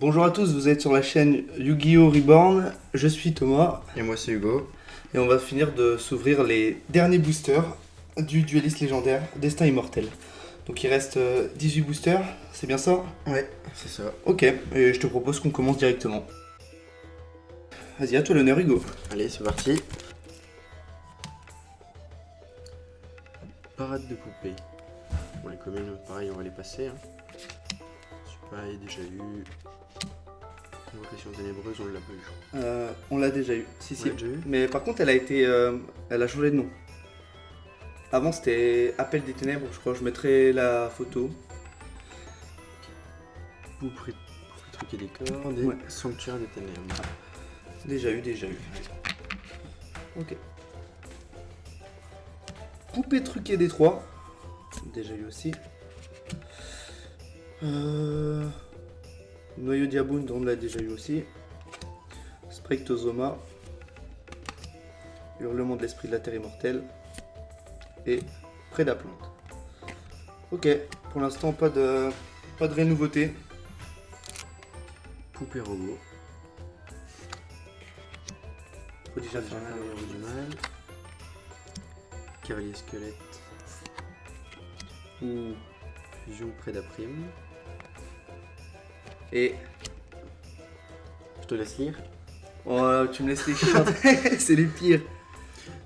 Bonjour à tous, vous êtes sur la chaîne Yu-Gi-Oh! Reborn, je suis Thomas Et moi c'est Hugo. et on va finir de s'ouvrir les derniers boosters du dueliste légendaire Destin Immortel. Donc il reste 18 boosters, c'est bien ça? Ouais, c'est ça. Ok, et je te propose qu'on commence directement. Vas-y, à toi l'honneur Hugo. Allez, c'est parti. Parade de poupées. Bon, les communes, pareil, on va les passer. Hein. Super, il y a déjà eu. Convocation ténébreuse, on l'a pas eu, je crois. On l'a déjà eu, si On si. l'a déjà eu. Mais par contre elle a été, elle a changé de nom. Avant c'était Appel des Ténèbres, je crois, je mettrai la photo. Poupée truquer des cordes et Ouais. sanctuaire des ténèbres. Déjà eu. Ok. Poupée truquée des trois. Déjà eu aussi. Noyau Diabound, on l'a déjà eu aussi. Sprectosoma. Hurlement de l'esprit de la terre immortelle. Et Prédaplante. Ok, pour l'instant pas de vraie nouveauté. Poupée robot. Prodige infernal. Cavalier du mal. Cavalier squelette. Ouh. Fusion prédaprime. Et. Je te laisse lire. Oh, tu me laisses les chanter, c'est les pires.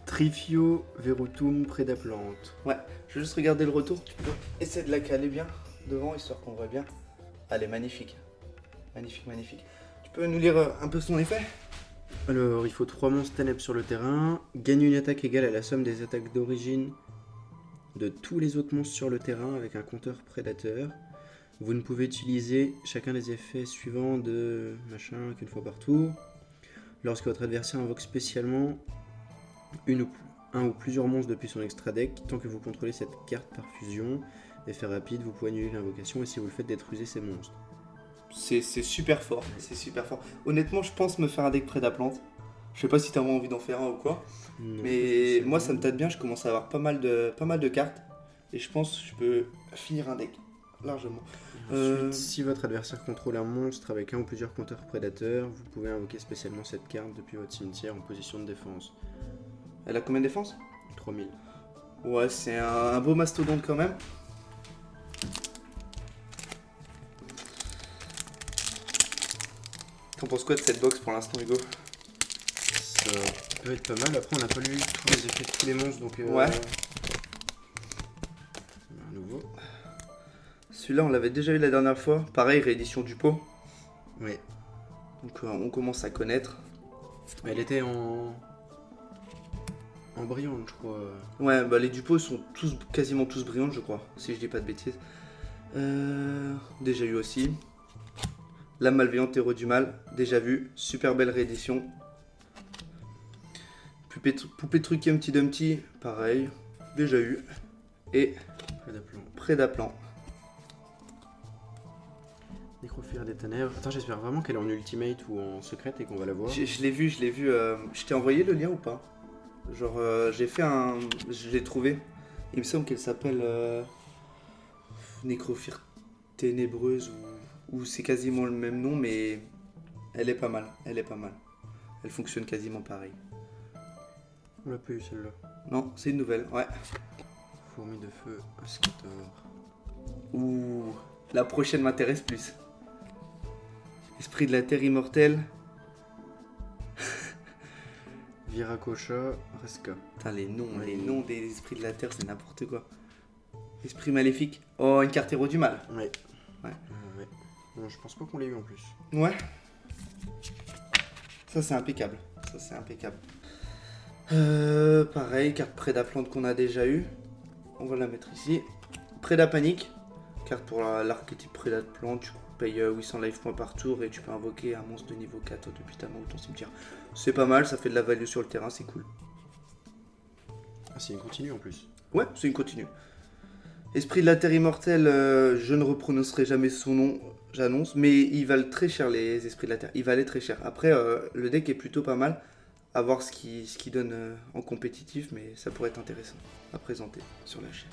Trifio Verutum prédaplante. Ouais, je vais juste regarder le retour. Tu peux essayer de la caler bien devant, histoire qu'on voit bien. Elle est magnifique. Magnifique. Tu peux nous lire un peu son effet? Alors, il faut 3 monstres ténèbres sur le terrain. Gagne une attaque égale à la somme des attaques d'origine de tous les autres monstres sur le terrain avec un compteur prédateur. Vous ne pouvez utiliser chacun des effets suivants de machin qu'une fois par tour. Lorsque votre adversaire invoque spécialement un ou plusieurs monstres depuis son extra deck, tant que vous contrôlez cette carte par fusion, effet rapide, vous pouvez annuler l'invocation et si vous le faites détruisez ces monstres. C'est super fort, Honnêtement, je pense me faire un deck Prédaplante. Je sais pas si t'as vraiment envie d'en faire un ou quoi. Non, Mais je moi, sais ça me pas. tâte bien, je commence à avoir pas mal de cartes. Et je pense que je peux finir un deck, largement. Ensuite, si votre adversaire contrôle un monstre avec un ou plusieurs compteurs prédateurs, vous pouvez invoquer spécialement cette carte depuis votre cimetière en position de défense. Elle a combien de défense? 3000. Ouais, c'est un beau mastodonte quand même. T'en penses quoi de cette box pour l'instant, Hugo? Ça peut être pas mal. Après, on n'a pas lu tous les effets de tous les monstres, donc. Ouais. Un nouveau. Celui-là, on l'avait déjà eu la dernière fois. Pareil, réédition du pot. Ouais. Donc on commence à connaître. Elle était en brillante, je crois. Ouais, bah les Dupos sont quasiment tous brillantes, je crois, si je dis pas de bêtises. Déjà eu aussi. La malveillante héros du mal, déjà vu. Super belle réédition. Poupée truquée Humpty Dumpty, pareil, déjà eu. Et Prédaplan. Nécrophère des ténèbres. Attends, j'espère vraiment qu'elle est en ultimate ou en secrète et qu'on va la voir. Je l'ai vu. Je t'ai envoyé le lien ou pas? Genre, je l'ai trouvé. Il me semble qu'elle s'appelle Nécrophire ténébreuse ou c'est quasiment le même nom, mais elle est pas mal. Elle fonctionne quasiment pareil. On l'a pas eu celle-là. Non, c'est une nouvelle, ouais. Fourmi de feu, Ascator. Ouh, la prochaine m'intéresse plus. Esprit de la terre immortelle. Viracocha, Resca. Putain, les noms des esprits de la terre, c'est n'importe quoi. Esprit maléfique. Oh, une carte héros du mal. Ouais. Ouais. Ouais. Non, je pense pas qu'on l'ait eu en plus. Ouais. Ça, c'est impeccable. Pareil, carte Prédaplante qu'on a déjà eu. On va la mettre ici. Prédapanique. Carte pour l'archétype Prédaplante. Tu payes 800 life points par tour et tu peux invoquer un monstre de niveau 4 depuis ta main ou ton cimetière. C'est pas mal, ça fait de la value sur le terrain, c'est cool. Ah, c'est une continue en plus. Ouais, c'est une continue. Esprit de la terre immortelle, je ne reprononcerai jamais son nom, j'annonce, mais ils valent très cher les esprits de la terre. Ils valaient très cher. Après, le deck est plutôt pas mal. À voir ce qui donne en compétitif, mais ça pourrait être intéressant à présenter sur la chaîne.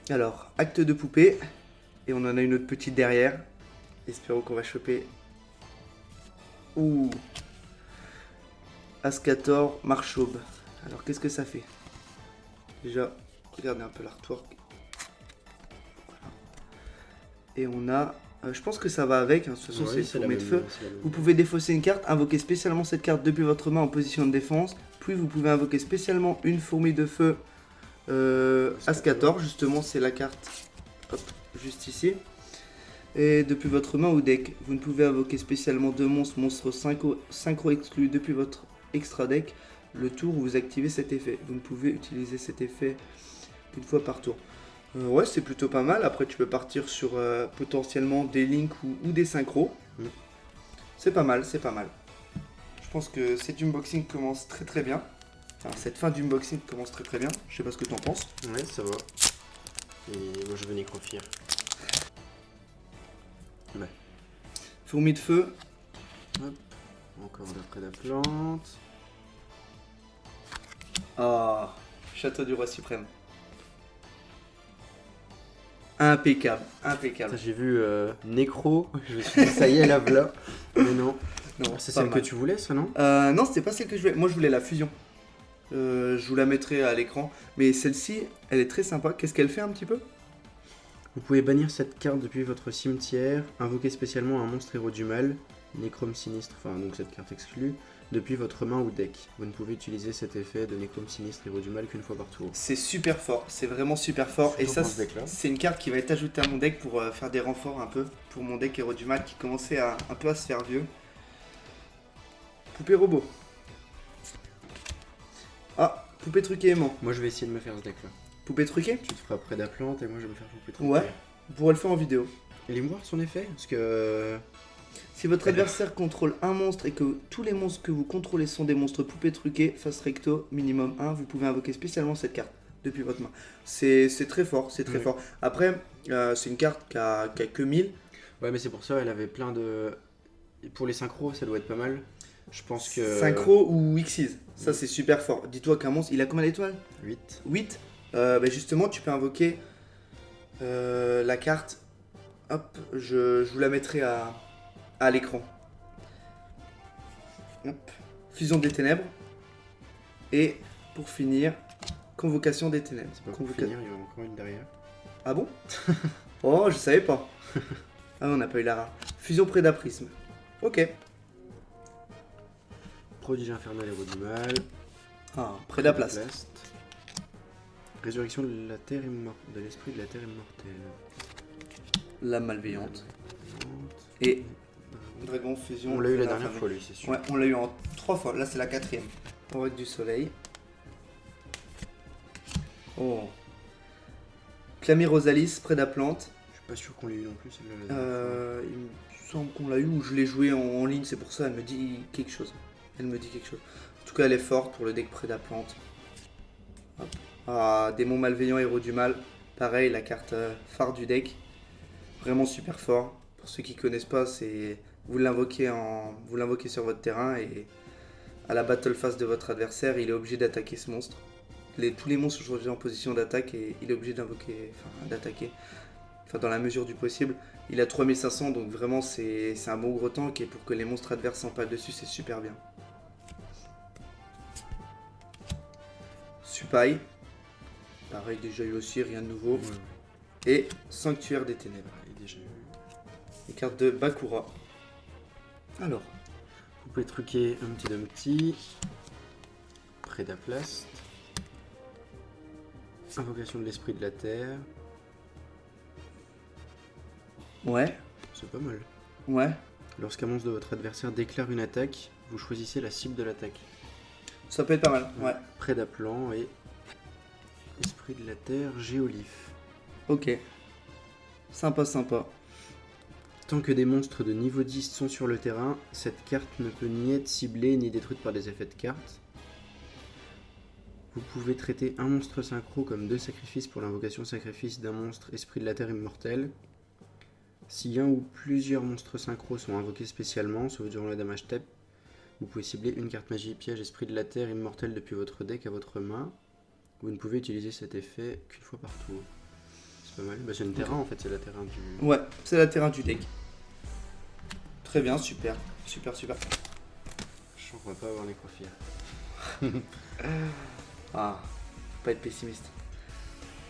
Alors, acte de poupée. Et on en a une autre petite derrière. Espérons qu'on va choper. Ouh. As-14, Marchaube. Alors qu'est-ce que ça fait? Déjà, regardez un peu l'artwork. Voilà. Et on a... je pense que ça va avec, hein. De toute façon c'est formé de feu. Vous pouvez défausser une carte, invoquer spécialement cette carte depuis votre main en position de défense. Puis vous pouvez invoquer spécialement une fourmi de feu As-14. Justement c'est la carte, hop, juste ici. Et depuis votre main ou deck, vous ne pouvez invoquer spécialement 2 monstres synchro exclus depuis votre extra deck. Le tour où vous activez cet effet. Vous ne pouvez utiliser cet effet qu'une fois par tour. Ouais, c'est plutôt pas mal. Après, tu peux partir sur potentiellement des links ou des synchros. C'est pas mal, c'est pas mal. Je pense que cet unboxing commence très très bien. Enfin, cette fin d'unboxing commence très très bien. Je sais pas ce que tu en penses. Ouais, ça va. Et moi je veux Necrophir. Ouais. Fourmi de feu. Hop. Encore d'après la plante. Ah, Château du Roi Suprême. Impeccable, impeccable. J'ai vu Necro, je me suis dit ça y est, la voilà. Mais non. Non, C'est pas celle mal. que tu voulais, ça, non? Non, c'était pas celle que je voulais. Moi, je voulais la fusion. Je vous la mettrai à l'écran. Mais celle-ci, elle est très sympa. Qu'est-ce qu'elle fait un petit peu? Vous pouvez bannir cette carte depuis votre cimetière, invoquer spécialement un monstre héros du mal, Necrome sinistre, enfin donc cette carte exclue, depuis votre main ou deck. Vous ne pouvez utiliser cet effet de Necrome sinistre héros du mal qu'une fois par tour. C'est super fort, c'est vraiment super fort. Et ça, Surtout dans ce deck-là. c'est une carte qui va être ajoutée à mon deck pour faire des renforts un peu. Pour mon deck héros du mal qui commençait un peu à se faire vieux. Poupée robot. Ah, poupée truquée aimant. Moi je vais essayer de me faire ce deck-là. Poupée truquée? Tu te feras près de la plante et moi je vais me faire poupée truquée. Ouais, vous pourrez le faire en vidéo. Et les voir son effet? Parce que... Si votre adversaire contrôle un monstre et que tous les monstres que vous contrôlez sont des monstres poupées truquées, face recto, minimum 1, vous pouvez invoquer spécialement cette carte depuis votre main. C'est très fort, c'est très Oui. fort. Après, c'est une carte qui a que 1000. Ouais, mais c'est pour ça, elle avait plein de... Et pour les synchros, ça doit être pas mal. Je pense que... Synchro ou Xyz, ça c'est super fort. Dis-toi qu'un monstre, il a combien d'étoiles? 8. 8. Justement, tu peux invoquer la carte. Hop, je vous la mettrai à l'écran. Hop. Fusion des ténèbres. Et pour finir, convocation des ténèbres. C'est pas pour finir, il y en a encore une derrière. Ah bon? Oh, je savais pas. Ah, on n'a pas eu la rare. Fusion prédaprisme. Ok. Prodige infernal héros du mal. Ah, prédaplaste. Prédaplaste. Résurrection de la terre de l'esprit de la terre immortelle. La malveillante. Et dragon fusion. On l'a eu la de dernière l'infamie. fois, lui, c'est sûr. Ouais, on l'a eu en 3 fois. Là, c'est la 4ème. Orgue du soleil. Oh. Clammy Rosalis, Prédaplante. Je suis pas sûr qu'on l'ait eu non plus, celle-là. la dernière Il me semble qu'on l'a eu ou je l'ai joué en ligne, c'est pour ça, elle me dit quelque chose. Elle me dit quelque chose. En tout cas, elle est forte pour le deck Prédaplante. Hop. Ah, démon malveillant, héros du mal. Pareil, la carte phare du deck. Vraiment super fort. Pour ceux qui connaissent pas, c'est vous l'invoquez sur votre terrain et à la battle phase de votre adversaire, il est obligé d'attaquer ce monstre. Tous les monstres sont déjà en position d'attaque et il est obligé d'attaquer. Enfin, dans la mesure du possible. Il a 3500, donc vraiment c'est un bon gros tank et pour que les monstres adverses s'empalent dessus, c'est super bien. Supai. Pareil, déjà eu aussi, rien de nouveau. fois. Et Sanctuaire des Ténèbres. Il est déjà eu. Les cartes de Bakura. Alors, Vous pouvez truquer un petit Dumpty. Prédaplaste. Invocation de l'esprit de la terre. ouais, C'est pas mal. ouais, Lorsqu'un monstre de votre adversaire déclare une attaque, vous choisissez la cible de l'attaque. ça peut être pas mal, ouais. Prédaplan et esprit de la terre, géolif. Ok. Sympa, sympa. Tant que des monstres de niveau 10 sont sur le terrain, cette carte ne peut ni être ciblée ni détruite par des effets de carte. Vous pouvez traiter un monstre synchro comme 2 sacrifices pour l'invocation sacrifice d'un monstre esprit de la terre immortel. Si un ou plusieurs monstres synchro sont invoqués spécialement, sauf durant la damage step, vous pouvez cibler une carte magie piège esprit de la terre immortel depuis votre deck à votre main. Vous ne pouvez utiliser cet effet qu'une fois par tour. C'est pas mal. Bah, c'est une terrain en fait, c'est la terrain du... Ouais, c'est la terrain du deck. Très bien, super. Super. Je sens qu'on va pas avoir Nécrophile. Ah, faut pas être pessimiste.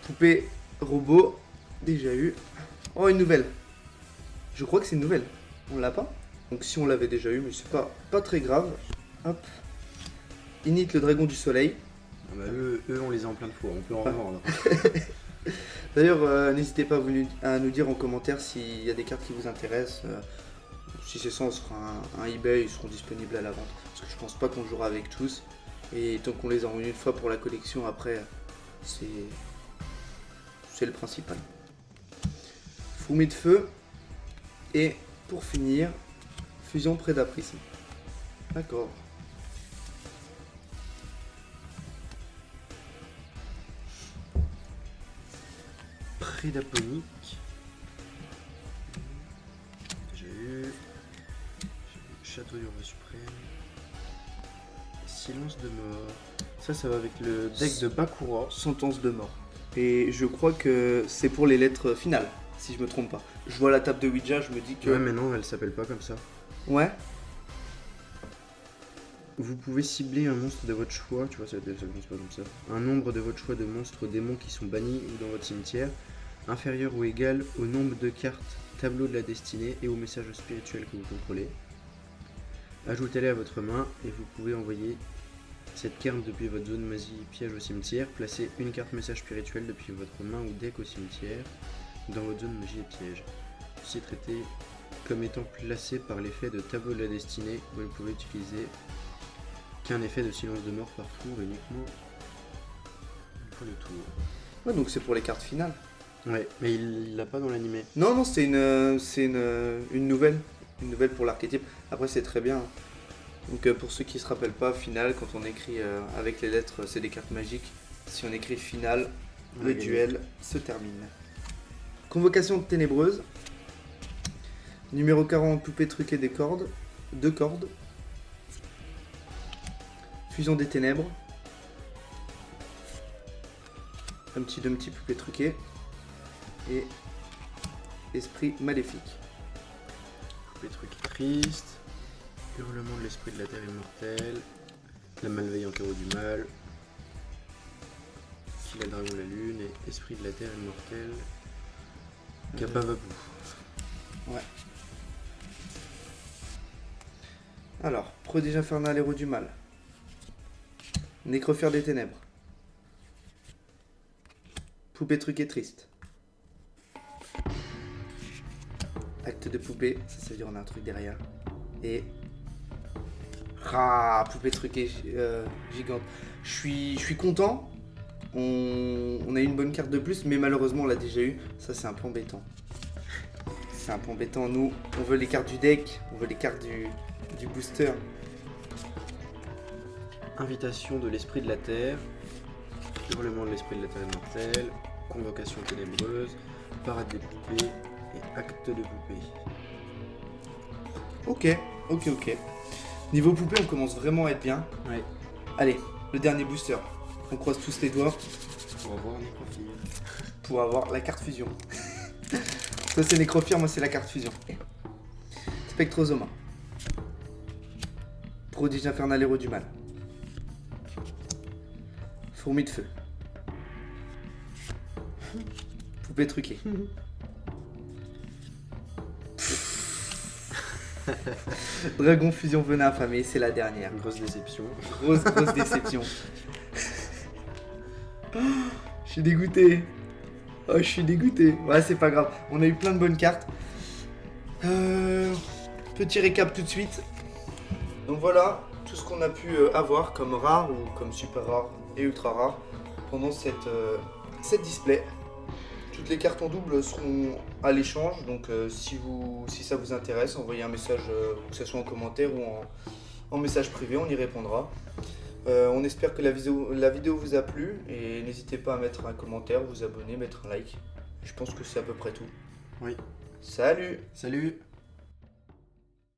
Poupée robot, déjà eu. Oh, une nouvelle. Je crois que c'est une nouvelle. On l'a pas? Donc si on l'avait déjà eu, mais c'est pas très grave. Hop. Init le dragon du soleil. Ah bah, eux, on les a en plein de fois, on peut en revendre. D'ailleurs, n'hésitez pas à nous dire en commentaire s'il y a des cartes qui vous intéressent. Si c'est ça, on se fera un eBay, ils seront disponibles à la vente. Parce que je pense pas qu'on jouera avec tous. Et tant qu'on les a en une fois pour la collection, après, c'est le principal. Fourmi de feu. Et pour finir, fusion prédaprisme. D'accord. Prédaponique. J'ai eu Château du Roi Suprême. Silence de mort. Ça va avec le deck de Bakura. Sentence de mort. Et je crois que c'est pour les lettres finales, si je me trompe pas. Je vois la table de Ouija, je me dis que... Ouais, mais non, elle s'appelle pas comme ça. Ouais. Vous pouvez cibler un monstre de votre choix, tu vois, ça commence pas comme ça. Un nombre de votre choix de monstres démons qui sont bannis ou dans votre cimetière, inférieur ou égal au nombre de cartes tableau de la destinée et au message spirituel que vous contrôlez. Ajoutez-les à votre main et vous pouvez envoyer cette carte depuis votre zone magie piège au cimetière. Placez une carte message spirituel depuis votre main ou deck au cimetière dans votre zone magie et piège. Ceci est traité comme étant placé par l'effet de tableau de la destinée. Vous ne pouvez utiliser qu'un effet de silence de mort par tour, uniquement une fois le tour. Ouais, donc c'est pour les cartes finales. Ouais, mais il l'a pas dans l'animé. Non, c'est une nouvelle. Une nouvelle pour l'archétype. Après, c'est très bien. Donc pour ceux qui se rappellent pas, finale, quand on écrit avec les lettres, c'est des cartes magiques. Si on écrit finale, le duel se termine. Convocation ténébreuse. Numéro 40, poupée truquée des cordes. 2 cordes. Fusion des ténèbres. Un petit poupée truquée. Et esprit maléfique. Poupée truquée triste. Hurlement de l'esprit de la terre immortelle. La malveillante héros du mal. Qui la dragon la lune et esprit de la terre immortelle. Kapavapou. Ouais. Alors, prodige infernal héros du mal. Nécrophère des ténèbres. Poupée truquée triste. Acte de poupée, ça veut dire on a un truc derrière. Et... Ah, poupée truquée gigante. Je suis content. On a eu une bonne carte de plus, mais malheureusement on l'a déjà eu. Ça c'est un peu embêtant. C'est un peu embêtant. Nous, on veut les cartes du deck, on veut les cartes du booster. Invitation de l'esprit de la terre. Hurlement de l'esprit de la terre immortelle. Convocation ténébreuse. Parade des poupées. Et acte de poupée. Ok. Niveau poupée, on commence vraiment à être bien. Ouais. Allez, le dernier booster. On croise tous les doigts Pour avoir Nécrophile. pour avoir la carte fusion. Toi c'est Nécrophile, moi c'est la carte fusion. Spectrosoma. Prodige infernal héros du mal. Fourmi de feu. Poupée truquée. Dragon fusion venin affamé, c'est la dernière. Grosse déception. Grosse déception. Je suis dégoûté. Oh, je suis dégoûté. Ouais, c'est pas grave. On a eu plein de bonnes cartes. Petit récap tout de suite. Donc voilà, tout ce qu'on a pu avoir comme rare ou comme super rare et ultra rare pendant cette display. Toutes les cartes en double seront à l'échange, donc si ça vous intéresse, envoyez un message, que ce soit en commentaire ou en message privé, on y répondra. On espère que la vidéo vous a plu et n'hésitez pas à mettre un commentaire, vous abonner, mettre un like. Je pense que c'est à peu près tout. Oui. Salut! Salut!